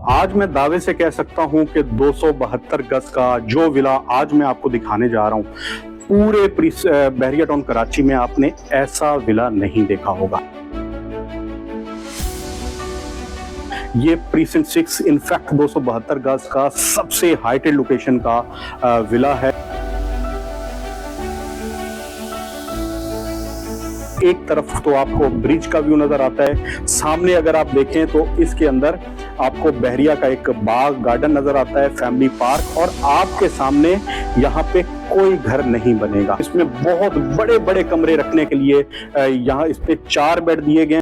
आज मैं दावे से कह सकता हूं कि 272 गज का जो विला आज मैं आपको दिखाने जा रहा हूं, पूरे बहरिया टाउन कराची में आपने ऐसा विला नहीं देखा होगा। ये प्रीसिंक्ट 6 इनफैक्ट 272 गज का सबसे हाइटेड लोकेशन का विला है। एक तरफ तो आपको ब्रिज का व्यू नजर आता है, सामने अगर आप देखें तो इसके अंदर आपको बहरिया का एक बाग गार्डन नजर आता है, फैमिली पार्क, और आपके सामने यहाँ पे कोई घर नहीं बनेगा। इसमें बहुत बड़े बड़े कमरे रखने के लिए यहाँ इस पे 4 बेड दिए गए।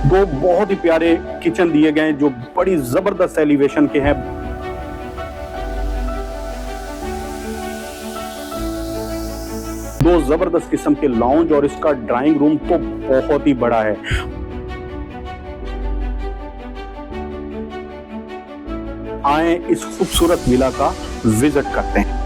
दो बहुत ही प्यारे किचन दिए गए जो बड़ी जबरदस्त एलिवेशन के हैं। दो जबरदस्त किस्म के लाउंज और इसका ड्राइंग रूम तो बहुत ही बड़ा है। आए इस खूबसूरत विला का विजिट करते हैं।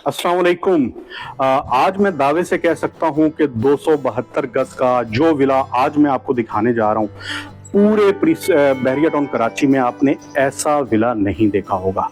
अस्सलाम वालेकुम। आज मैं दावे से कह सकता हूं कि 272 गज का जो विला आज मैं आपको दिखाने जा रहा हूं, पूरे बहरिया टाउन कराची में आपने ऐसा विला नहीं देखा होगा।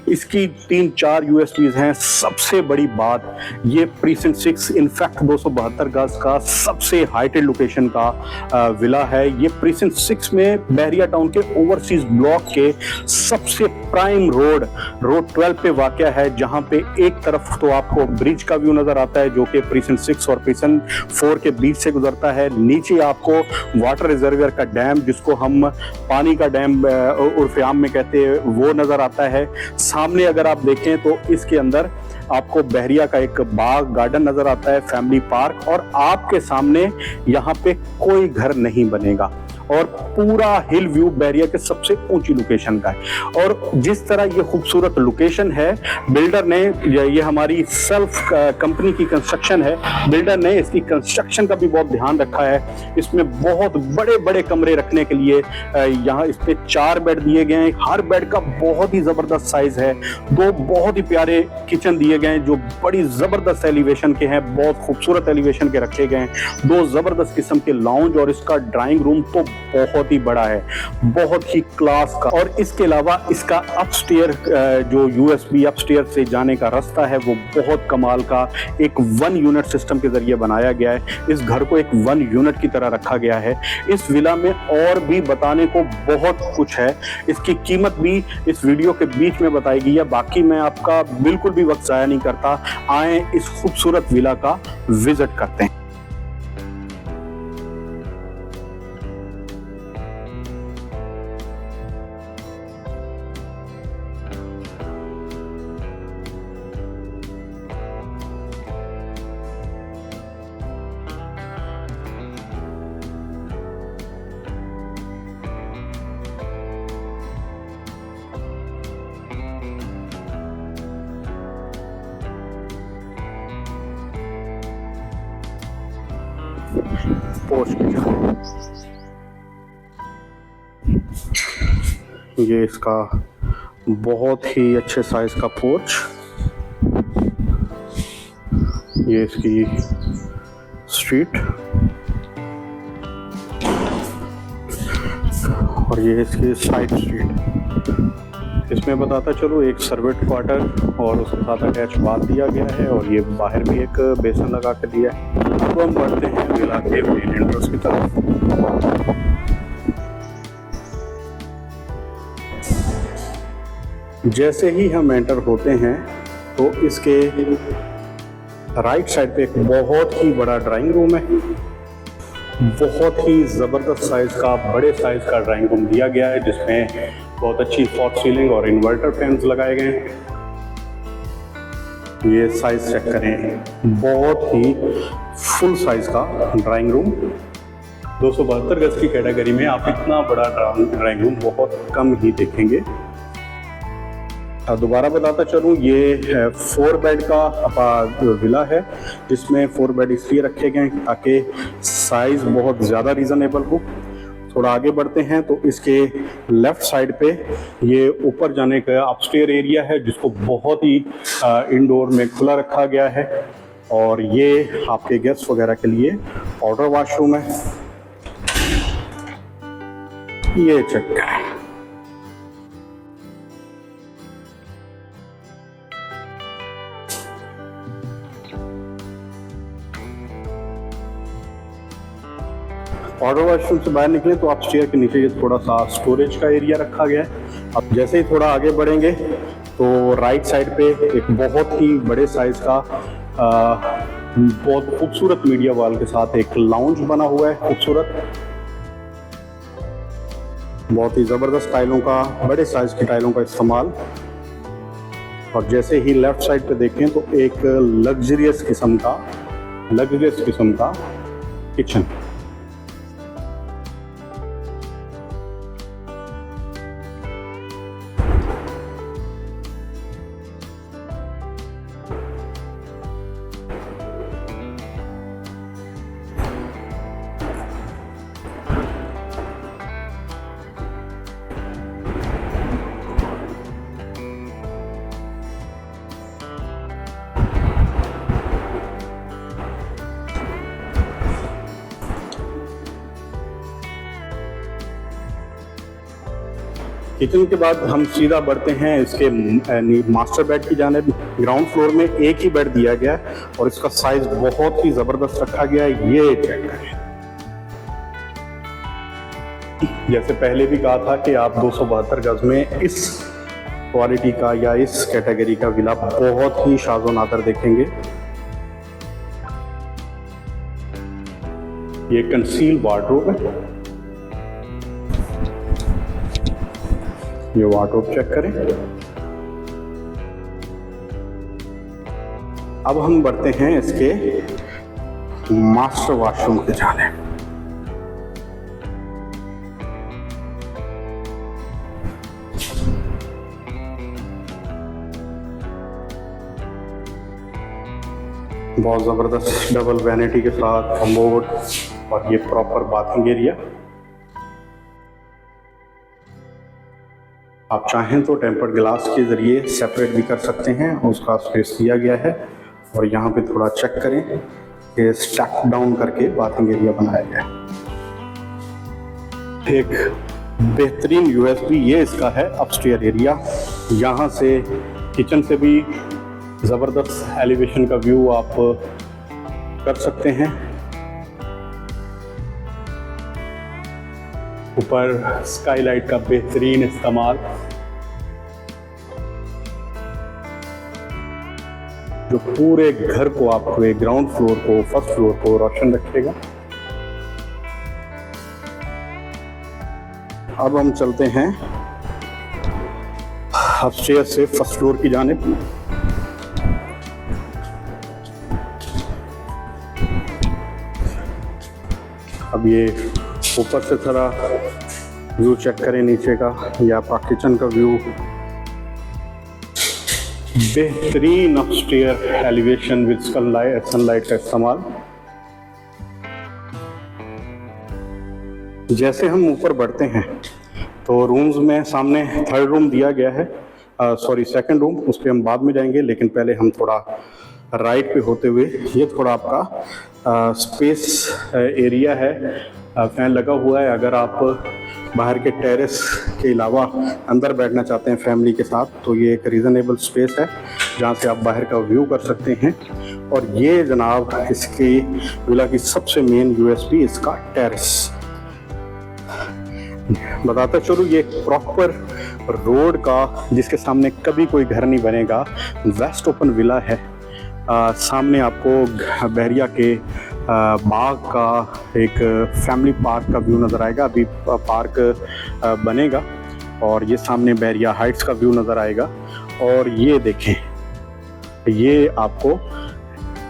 इसकी 3-4 यूएसपीज हैं। सबसे बड़ी बात, ये प्रीसिंक्ट 6 इनफैक्ट 272 गज का सबसे हाइटेड लोकेशन का विला है। ये प्रीसिंक्ट 6 में बहरिया टाउन के ओवरसीज ब्लॉक के सबसे प्राइम रोड 12 पे वाक़या है, जहां पे एक तरफ तो आपको ब्रिज का व्यू नजर आता है जो कि प्रीसिंक्ट 6 और प्रीसिंक्ट 4 के बीच से गुजरता है। नीचे आपको वाटर रिजर्वियर का डैम, जिसको हम पानी का डैम उर्फ आम में कहते हैं, वो नजर आता है। सामने अगर आप देखें तो इसके अंदर आपको बहरिया का एक बाग गार्डन नजर आता है, फैमिली पार्क, और आपके सामने यहाँ पे कोई घर नहीं बनेगा और पूरा हिल व्यू बहरिया के सबसे ऊंची लोकेशन का है। और जिस तरह ये खूबसूरत लोकेशन है, बिल्डर ने, ये हमारी सेल्फ कंपनी की कंस्ट्रक्शन है, बिल्डर ने इसकी कंस्ट्रक्शन का भी बहुत ध्यान रखा है। इसमें बहुत बड़े बड़े कमरे रखने के लिए यहाँ इस पे 4 बेड दिए गए हैं। हर बेड का बहुत ही जबरदस्त साइज है। दो बहुत ही प्यारे किचन दिए गए हैं जो बड़ी जबरदस्त एलिवेशन के हैं, बहुत खूबसूरत एलिवेशन के रखे गए हैं। दो जबरदस्त किस्म के लाउंज और इसका ड्राइंग रूम तो बहुत ही बड़ा है, बहुत ही क्लास का। और इसके अलावा इसका अपस्टेयर जो यूएसबी अपस्टेयर से जाने का रास्ता है वो बहुत कमाल का, एक 1 यूनिट सिस्टम के जरिए बनाया गया है। इस घर को एक 1 यूनिट की तरह रखा गया है। इस विला में और भी बताने को बहुत कुछ है। इसकी कीमत भी इस वीडियो के बीच में बताई गई है। बाकी मैं आपका बिल्कुल भी वक्त जाया नहीं करता, आए इस खूबसूरत विला का विजिट करते हैं। ये इसका बहुत ही अच्छे साइज का पोर्च, ये इसकी स्ट्रीट, और ये इसकी साइड स्ट्रीट। इसमें बताता चलो, एक सर्वेंट क्वार्टर और उसके साथ अटैच बाथ दिया गया है, और ये बाहर भी एक बेसन लगा के दिया है। अब हम बढ़ते हैं विला के मेन एंट्रेंस की तरफ। जैसे ही हम एंटर होते हैं तो इसके राइट साइड पे एक बहुत ही बड़ा ड्राइंग रूम है। बहुत ही ज़बरदस्त साइज़ का, बड़े साइज़ का ड्राइंग रूम दिया गया है, जिसमें बहुत अच्छी फॉल सीलिंग और इन्वर्टर फैंस लगाए गए हैं। ये साइज़ चेक करें, बहुत ही फुल साइज़ का ड्राइंग रूम। 272 गज की कैटेगरी में आप इतना बड़ा ड्राइंग रूम बहुत कम ही देखेंगे। दोबारा बताता चलूँ, ये 4 बेड का विला है, जिसमें 4 बेड इसलिए रखे गए हैं ताकि साइज बहुत ज़्यादा रीज़नेबल हो। थोड़ा आगे बढ़ते हैं तो इसके लेफ्ट साइड पे ये ऊपर जाने का अपस्टेयर एरिया है, जिसको बहुत ही इंडोर में खुला रखा गया है। और ये आपके गेस्ट वगैरह के लिए पाउडर वॉशरूम है। ये चेक करें। पाउडर वॉशरूम से बाहर निकले तो आप स्टेयर के नीचे ये थोड़ा सा स्टोरेज का एरिया रखा गया है। अब जैसे ही थोड़ा आगे बढ़ेंगे तो राइट साइड पे एक बहुत ही बड़े साइज का बहुत खूबसूरत मीडिया वॉल के साथ एक लाउंज बना हुआ है, खूबसूरत, बहुत ही ज़बरदस्त टाइलों का, बड़े साइज की टाइलों का इस्तेमाल। और जैसे ही लेफ्ट साइड पे देखें तो एक लग्जरियस किस्म का किचन। किचन के बाद हम सीधा बढ़ते हैं इसके मास्टर बेड की जानिब। ग्राउंड फ्लोर में एक ही बेड दिया गया है और इसका साइज बहुत ही जबरदस्त रखा गया है। ये चेक करें। जैसे पहले भी कहा था कि आप 272 गज में इस क्वालिटी का या इस कैटेगरी का विला बहुत ही शाज़ो नादर देखेंगे। ये कंसील वार्डरोब है। ये वार्डरोब चेक करें। अब हम बढ़ते हैं इसके मास्टर वॉशरूम के जाने। बहुत जबरदस्त डबल वैनिटी के साथ कमोड और ये प्रॉपर बाथिंग एरिया। आप चाहें तो टेम्पर्ड ग्लास के ज़रिए सेपरेट भी कर सकते हैं, उसका स्पेस दिया गया है। और यहाँ पे थोड़ा चेक करें कि स्टैक डाउन करके बाथिंग एरिया बनाया गया है। एक बेहतरीन यूएसबी ये इसका है अपस्टेयर एरिया। यहाँ से किचन से भी ज़बरदस्त एलिवेशन का व्यू आप कर सकते हैं। ऊपर स्काईलाइट का बेहतरीन इस्तेमाल जो पूरे घर को, आपके ग्राउंड फ्लोर को, फर्स्ट फ्लोर को रोशन रखेगा। अब हम चलते हैं अपस्टेयर से फर्स्ट फ्लोर की जानिब। अब ये ऊपर से थोड़ा व्यू चेक करें नीचे का, या आपका किचन का व्यू। बेहतरीन अपस्टेयर एलिवेशन विद सनलाइट का इस्तेमाल। जैसे हम ऊपर बढ़ते हैं तो रूम्स में सामने थर्ड रूम दिया गया है, सेकंड रूम, उस पर हम बाद में जाएंगे। लेकिन पहले हम थोड़ा राइट पे होते हुए, ये थोड़ा आपका स्पेस एरिया है, फैन लगा हुआ है। अगर आप बाहर के टेरेस के अलावा अंदर बैठना चाहते हैं फैमिली के साथ तो ये एक रीज़नेबल स्पेस है जहाँ से आप बाहर का व्यू कर सकते हैं। और ये जनाब इसकी विला की सबसे मेन यूएसपी इसका टेरेस। बताता चलूँ, ये प्रॉपर रोड का, जिसके सामने कभी कोई घर नहीं बनेगा, वेस्ट ओपन विला है। सामने आपको बहरिया के बाग का एक फैमिली पार्क का व्यू नज़र आएगा। अभी पार्क बनेगा और ये सामने बहरिया हाइट्स का व्यू नज़र आएगा। और ये देखें, ये आपको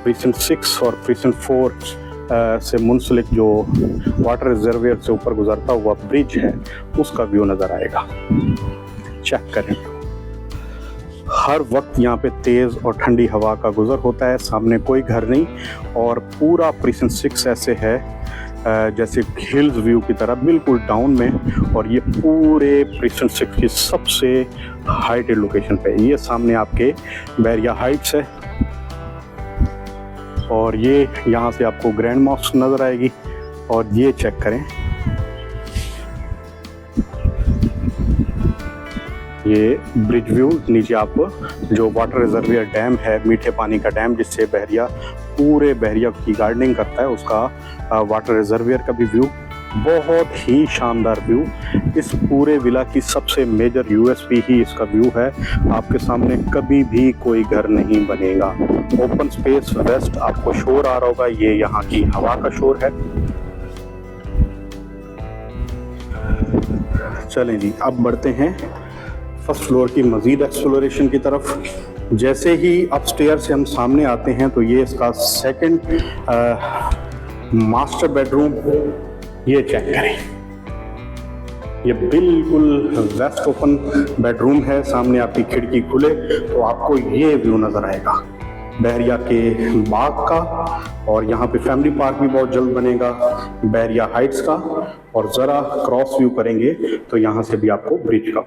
प्रीसिंट 6 और प्रीसिंट 4 से मुंसलिक जो वाटर रिजर्वियर से ऊपर गुजरता हुआ ब्रिज है उसका व्यू नज़र आएगा। चेक करें, हर वक्त यहाँ पे तेज़ और ठंडी हवा का गुजर होता है। सामने कोई घर नहीं और पूरा प्रीसिंट 6 ऐसे है जैसे हिल्स व्यू की तरह बिल्कुल डाउन में, और ये पूरे प्रिंसेटन 6 की सबसे हाइटेड लोकेशन पे। ये सामने आपके बैरिया हाइट्स है, और ये यहाँ से आपको ग्रैंड मॉस्क नज़र आएगी। और ये चेक करें, ये ब्रिज व्यू। नीचे आप जो वाटर रिजर्वियर डैम है, मीठे पानी का डैम जिससे बहरिया पूरे बहरिया की गार्डनिंग करता है, उसका वाटर रिजर्वियर का भी व्यू, बहुत ही शानदार व्यू। इस पूरे विला की सबसे मेजर यूएसपी ही इसका व्यू है। आपके सामने कभी भी कोई घर नहीं बनेगा। ओपन स्पेस वेस्ट आपको शोर आ रहा होगा, ये यहाँ की हवा का शोर है। चलें जी, अब बढ़ते हैं फर्स्ट फ्लोर की मज़ीद एक्सप्लोरेशन की तरफ। जैसे ही अपस्टेयर से हम सामने आते हैं तो ये इसका सेकंड मास्टर बेडरूम। ये चेक करें, ये बिल्कुल वेस्ट ओपन बेडरूम है। सामने आपकी खिड़की खुले तो आपको ये व्यू नज़र आएगा बहरिया के बाग का, और यहाँ पे फैमिली पार्क भी बहुत जल्द बनेगा बहरिया हाइट्स का। और ज़रा क्रॉस व्यू करेंगे तो यहाँ से भी आपको ब्रिज का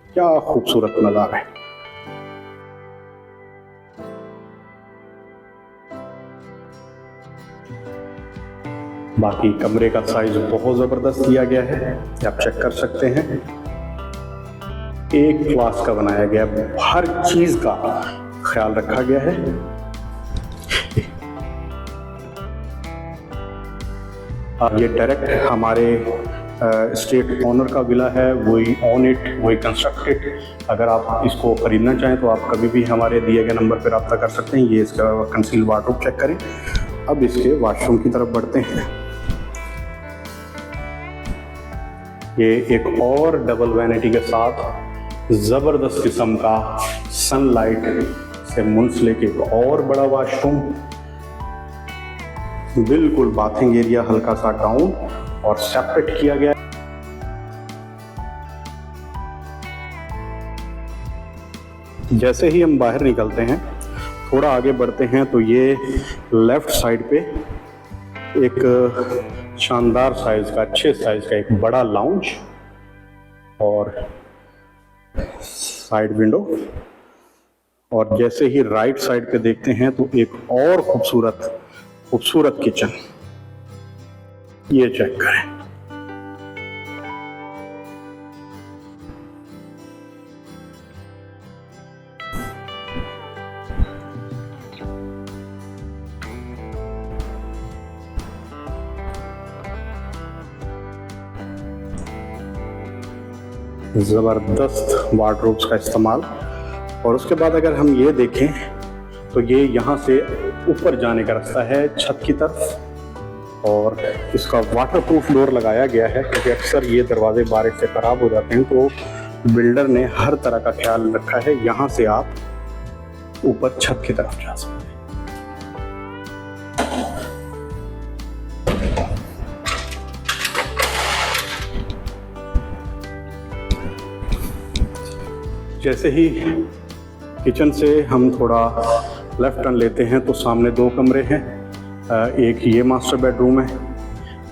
क्या खूबसूरत नज़ारा है। बाकी कमरे का साइज बहुत ज़बरदस्त दिया गया है, आप चेक कर सकते हैं। एक क्लास का बनाया गया, हर चीज़ का ख्याल रखा गया है। ये डायरेक्ट हमारे स्टेट ओनर का विला है, वही ऑन इट, वही कंस्ट्रक्टेड। अगर आप इसको खरीदना चाहें तो आप कभी भी हमारे दिए गए नंबर पर रब्ता कर सकते हैं। ये इसका कंसील वार्डरोब चेक करें। अब इसके वॉशरूम की तरफ बढ़ते हैं। ये एक और डबल वैनिटी के साथ ज़बरदस्त किस्म का सनलाइट से मुंसलिक एक और बड़ा वॉशरूम, बिल्कुल बाथिंग एरिया हल्का सा डाउन और सेपरेट किया गया। जैसे ही हम बाहर निकलते हैं, थोड़ा आगे बढ़ते हैं तो ये लेफ्ट साइड पे एक शानदार साइज का, अच्छे साइज का एक बड़ा लाउंज और साइड विंडो। और जैसे ही राइट साइड पे देखते हैं तो एक और खूबसूरत किचन। ये चेक करें, ज़बरदस्त वार्डरोब्स का इस्तेमाल। और उसके बाद अगर हम ये देखें तो ये यहाँ से ऊपर जाने का रास्ता है छत की तरफ, और इसका वाटरप्रूफ डोर लगाया गया है क्योंकि अक्सर ये दरवाजे बारिश से ख़राब हो जाते हैं, तो बिल्डर ने हर तरह का ख्याल रखा है। यहाँ से आप ऊपर छत की तरफ जा सकते हैं। जैसे ही किचन से हम थोड़ा लेफ्ट टर्न लेते हैं तो सामने दो कमरे हैं। एक ये मास्टर बेडरूम है,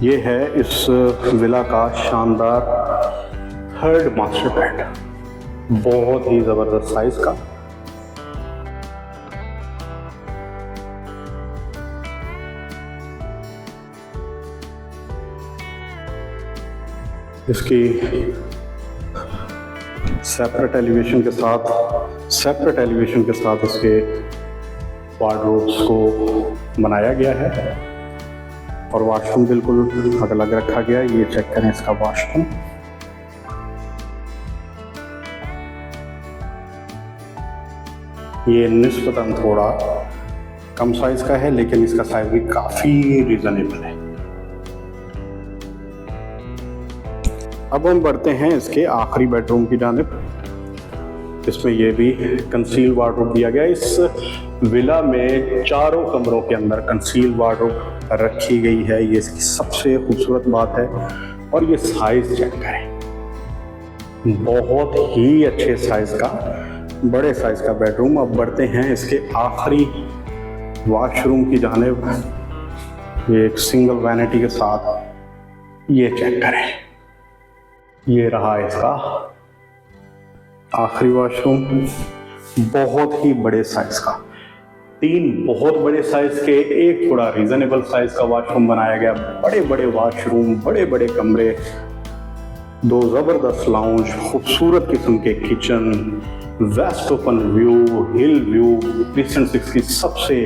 ये है इस विला का शानदार थर्ड मास्टर बेड, बहुत ही ज़बरदस्त साइज का। इसकी सेपरेट एलिवेशन के साथ इसके वार्डरोब्स को बनाया गया है, और वॉशरूम बिल्कुल अलग अलग रखा गया है। ये चेक करें इसका वॉशरूम, ये निस्बतन थोड़ा कम साइज का है लेकिन इसका साइज भी काफ़ी रीजनेबल है। अब हम बढ़ते हैं इसके आखिरी बेडरूम की जानिब। इसमें ये भी कंसील वार्डरोब दिया गया है। इस विला में चारों कमरों के अंदर कंसील वार्डरोब रखी गई है, ये इसकी सबसे खूबसूरत बात है। और ये साइज चेक करें, बहुत ही अच्छे साइज का, बड़े साइज का बेडरूम। अब बढ़ते हैं इसके आखिरी वॉशरूम की जानिब। ये एक सिंगल वैनिटी के साथ ये चेक करें, ये रहा इसका आखिरी वॉशरूम, बहुत ही बड़े साइज का। 3 बहुत बड़े साइज के, एक थोड़ा रीजनेबल साइज का वॉशरूम बनाया गया। बड़े बड़े वॉशरूम, बड़े बड़े कमरे, 2 जबरदस्त लाउंज, खूबसूरत किस्म के किचन, वेस्ट ओपन व्यू, हिल व्यू, क्रिस्टियन 6 की सबसे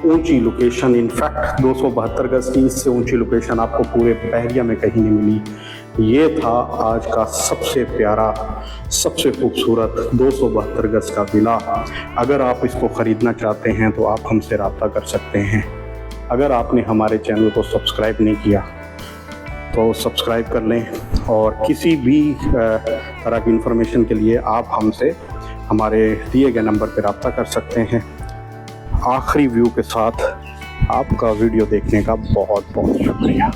ऊंची लोकेशन। इनफैक्ट 272 गज की इससे ऊंची लोकेशन आपको पूरे बहरिया में कहीं नहीं मिली। ये था आज का सबसे प्यारा, सबसे खूबसूरत 272 गज का विला। अगर आप इसको ख़रीदना चाहते हैं तो आप हमसे रब्ता कर सकते हैं। अगर आपने हमारे चैनल को सब्सक्राइब नहीं किया तो सब्सक्राइब कर लें, और किसी भी तरह की इंफॉर्मेशन के लिए आप हमसे हमारे दिए गए नंबर पर रब्ता कर सकते हैं। आखिरी व्यू के साथ आपका वीडियो देखने का बहुत बहुत शुक्रिया।